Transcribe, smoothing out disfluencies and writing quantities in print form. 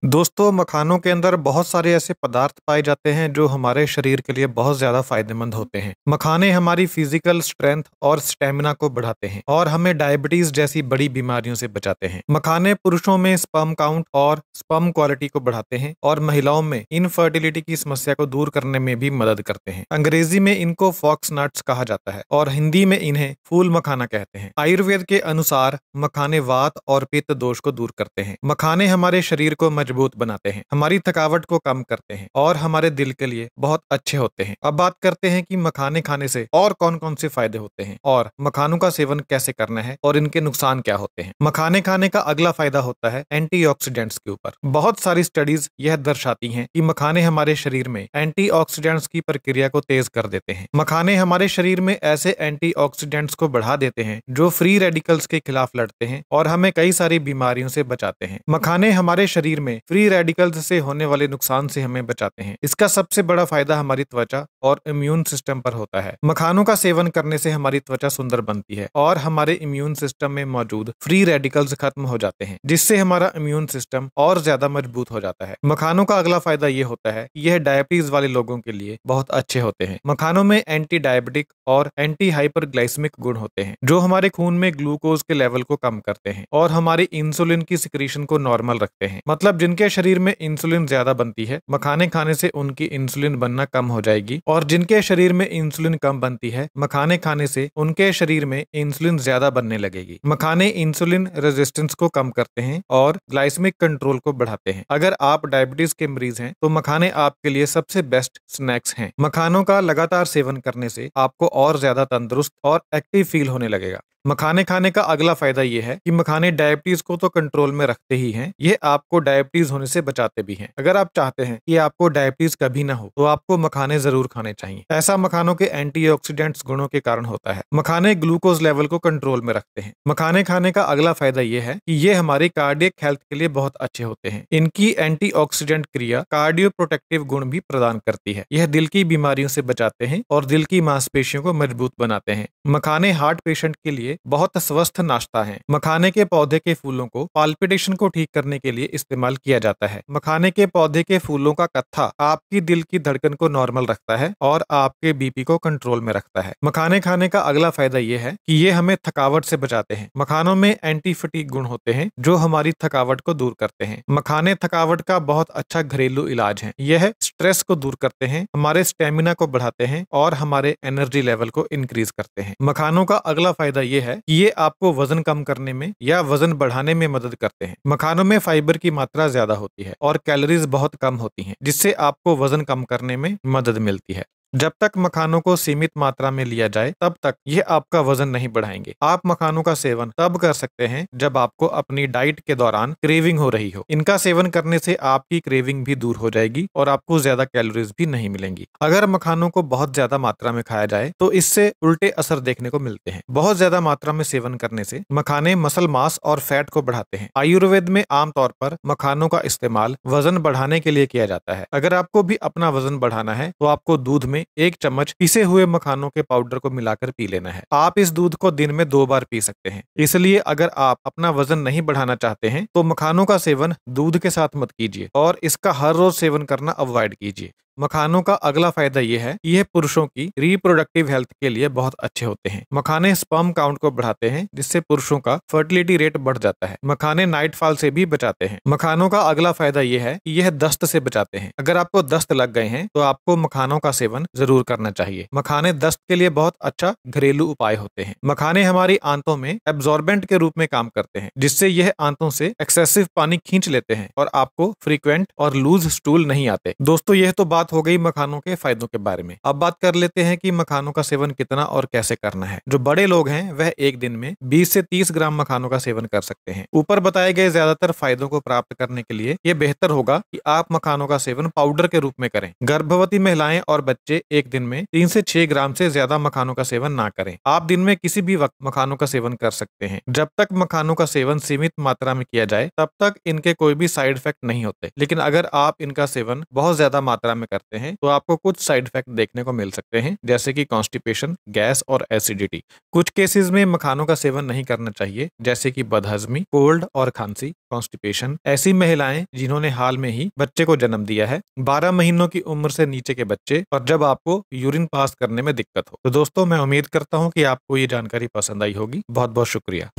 दोस्तों, मखानों के अंदर बहुत सारे ऐसे पदार्थ पाए जाते हैं जो हमारे शरीर के लिए बहुत ज़्यादा फायदेमंद होते हैं। मखाने हमारी फिजिकल स्ट्रेंथ और स्टेमिना को बढ़ाते हैं और हमें डायबिटीज जैसी बड़ी बीमारियों से बचाते हैं। मखाने पुरुषों में स्पर्म काउंट और स्पर्म क्वालिटी को बढ़ाते हैं और महिलाओं में इनफर्टिलिटी की समस्या को दूर करने में भी मदद करते हैं। अंग्रेजी में इनको फॉक्स नट्स कहा जाता है और हिंदी में इन्हें फूल मखाना कहते हैं। आयुर्वेद के अनुसार मखाने वात और पित्त दोष को दूर करते हैं। मखाने हमारे शरीर को मजबूत बनाते हैं, हमारी थकावट को कम करते हैं और हमारे दिल के लिए बहुत अच्छे होते हैं। अब बात करते हैं कि मखाने खाने से और कौन कौन से फायदे होते हैं और मखानों का सेवन कैसे करना है और इनके नुकसान क्या होते हैं। मखाने खाने का अगला फायदा होता है एंटीऑक्सीडेंट्स के ऊपर। बहुत सारी स्टडीज यह दर्शाती हैं कि मखाने हमारे शरीर में एंटीऑक्सीडेंट्स की प्रक्रिया को तेज कर देते हैं। मखाने हमारे शरीर में ऐसे एंटीऑक्सीडेंट्स को बढ़ा देते हैं जो फ्री रेडिकल्स के खिलाफ लड़ते हैं और हमें कई सारी बीमारियों से बचाते हैं। मखाने हमारे शरीर में फ्री रेडिकल्स से होने वाले नुकसान से हमें बचाते हैं। इसका सबसे बड़ा फायदा हमारी त्वचा और इम्यून सिस्टम पर होता है। मखानों का सेवन करने से हमारी त्वचा सुंदर बनती है और हमारे इम्यून सिस्टम में मौजूद फ्री रेडिकल्स खत्म हो जाते हैं, जिससे हमारा इम्यून सिस्टम और ज्यादा मजबूत हो जाता है। मखानों का अगला फायदा ये होता है कि यह डायबिटीज वाले लोगों के लिए बहुत अच्छे होते हैं। मखानों में एंटी डायबिटिक और एंटी हाइपरग्लाइसेमिक गुण होते हैं जो हमारे खून में ग्लूकोज के लेवल को कम करते हैं और हमारी इंसुलिन की सिक्रीशन को नॉर्मल रखते हैं। मतलब जिनके शरीर में इंसुलिन ज्यादा बनती है, मखाने खाने से उनकी इंसुलिन बनना कम हो जाएगी और जिनके शरीर में इंसुलिन कम बनती है, मखाने खाने से उनके शरीर में इंसुलिन ज्यादा बनने लगेगी। मखाने इंसुलिन रेजिस्टेंस को कम करते हैं और ग्लाइसेमिक कंट्रोल को बढ़ाते हैं। अगर आप डायबिटीज के मरीज हैं तो मखाने आपके लिए सबसे बेस्ट स्नैक्स हैं। मखानों का लगातार सेवन करने से आपको और ज्यादा तंदुरुस्त और एक्टिव फील होने लगेगा। मखाने खाने का अगला फायदा ये है कि मखाने डायबिटीज को तो कंट्रोल में रखते ही हैं, ये आपको डायबिटीज होने से बचाते भी हैं। अगर आप चाहते हैं कि आपको डायबिटीज कभी ना हो तो आपको मखाने जरूर खाने चाहिए। ऐसा मखानों के एंटीऑक्सीडेंट्स गुणों के कारण होता है। मखाने ग्लूकोज लेवल को कंट्रोल में रखते हैं। मखाने खाने का अगला फायदा ये है कि ये हमारी कार्डियक हेल्थ के लिए बहुत अच्छे होते हैं। इनकी एंटीऑक्सीडेंट क्रिया कार्डियो प्रोटेक्टिव गुण भी प्रदान करती है। यह दिल की बीमारियों से बचाते हैं और दिल की मांसपेशियों को मजबूत बनाते हैं। मखाने हार्ट पेशेंट के लिए बहुत स्वस्थ नाश्ता है। मखाने के पौधे के फूलों को पाल्पिटेशन को ठीक करने के लिए इस्तेमाल किया जाता है। मखाने के पौधे के फूलों का कत्था आपकी दिल की धड़कन को नॉर्मल रखता है और आपके बीपी को कंट्रोल में रखता है। मखाने खाने का अगला फायदा ये है कि ये हमें थकावट से बचाते हैं। मखानों में एंटी फटीग गुण होते हैं जो हमारी थकावट को दूर करते हैं। मखाने थकावट का बहुत अच्छा घरेलू इलाज है। यह स्ट्रेस को दूर करते हैं, हमारे स्टेमिना को बढ़ाते हैं और हमारे एनर्जी लेवल को इंक्रीज करते हैं। मखानों का अगला फायदा ये है कि ये आपको वजन कम करने में या वजन बढ़ाने में मदद करते हैं। मखानों में फाइबर की मात्रा ज्यादा होती है और कैलोरीज बहुत कम होती हैं, जिससे आपको वजन कम करने में मदद मिलती है। जब तक मखानों को सीमित मात्रा में लिया जाए तब तक ये आपका वजन नहीं बढ़ाएंगे। आप मखानों का सेवन तब कर सकते हैं जब आपको अपनी डाइट के दौरान क्रेविंग हो रही हो। इनका सेवन करने से आपकी क्रेविंग भी दूर हो जाएगी और आपको ज्यादा कैलोरीज भी नहीं मिलेंगी। अगर मखानों को बहुत ज्यादा मात्रा में खाया जाए तो इससे उल्टे असर देखने को मिलते हैं। बहुत ज्यादा मात्रा में सेवन करने से मखाने मसल मास और फैट को बढ़ाते हैं। आयुर्वेद में आमतौर पर मखानों का इस्तेमाल वजन बढ़ाने के लिए किया जाता है। अगर आपको भी अपना वजन बढ़ाना है तो आपको दूध में 1 चम्मच पिसे हुए मखानों के पाउडर को मिलाकर पी लेना है। आप इस दूध को दिन में 2 बार पी सकते हैं। इसलिए अगर आप अपना वजन नहीं बढ़ाना चाहते हैं तो मखानों का सेवन दूध के साथ मत कीजिए और इसका हर रोज सेवन करना अवॉइड कीजिए। मखानों का अगला फायदा यह है कि यह पुरुषों की रिप्रोडक्टिव हेल्थ के लिए बहुत अच्छे होते हैं। मखाने स्पर्म काउंट को बढ़ाते हैं, जिससे पुरुषों का फर्टिलिटी रेट बढ़ जाता है। मखाने नाइट फॉल से भी बचाते हैं। मखानों का अगला फायदा यह है कि यह दस्त से बचाते हैं। अगर आपको दस्त लग गए हैं तो आपको मखानों का सेवन जरूर करना चाहिए। मखाने दस्त के लिए बहुत अच्छा घरेलू उपाय होते हैं। मखाने हमारी आंतों में एब्जॉर्बेंट के रूप में काम करते हैं, जिससे यह आंतों से एक्सेसिव पानी खींच लेते हैं और आपको फ्रीक्वेंट और लूज स्टूल नहीं आते। दोस्तों, यह तो बात हो गई मखानों के फायदों के बारे में। अब बात कर लेते हैं कि मखानों का सेवन कितना और कैसे करना है। जो बड़े लोग हैं वह एक दिन में 20 से 30 ग्राम मखानों का सेवन कर सकते हैं। ऊपर बताए गए ज्यादातर फायदों को प्राप्त करने के लिए ये बेहतर होगा कि आप मखानों का सेवन पाउडर के रूप में करें। गर्भवती महिलाएं और बच्चे एक दिन में 3 से 6 ग्राम से ज्यादा मखानों का सेवन ना करें। आप दिन में किसी भी वक्त मखानों का सेवन कर सकते हैं। जब तक मखानों का सेवन सीमित मात्रा में किया जाए तब तक इनके कोई भी साइड इफेक्ट नहीं होते। लेकिन अगर आप इनका सेवन बहुत ज्यादा मात्रा में करते हैं तो आपको कुछ साइड इफेक्ट देखने को मिल सकते हैं, जैसे कि कॉन्स्टिपेशन, गैस और एसिडिटी। कुछ केसेस में मखानों का सेवन नहीं करना चाहिए, जैसे कि बदहजमी, कोल्ड और खांसी, कॉन्स्टिपेशन। ऐसी महिलाएं जिन्होंने हाल में ही बच्चे को जन्म दिया है, 12 महीनों की उम्र से नीचे के बच्चे, और जब आपको यूरिन पास करने में दिक्कत हो। तो दोस्तों, मैं उम्मीद करता हूँ कि आपको ये जानकारी पसंद आई होगी। बहुत बहुत शुक्रिया।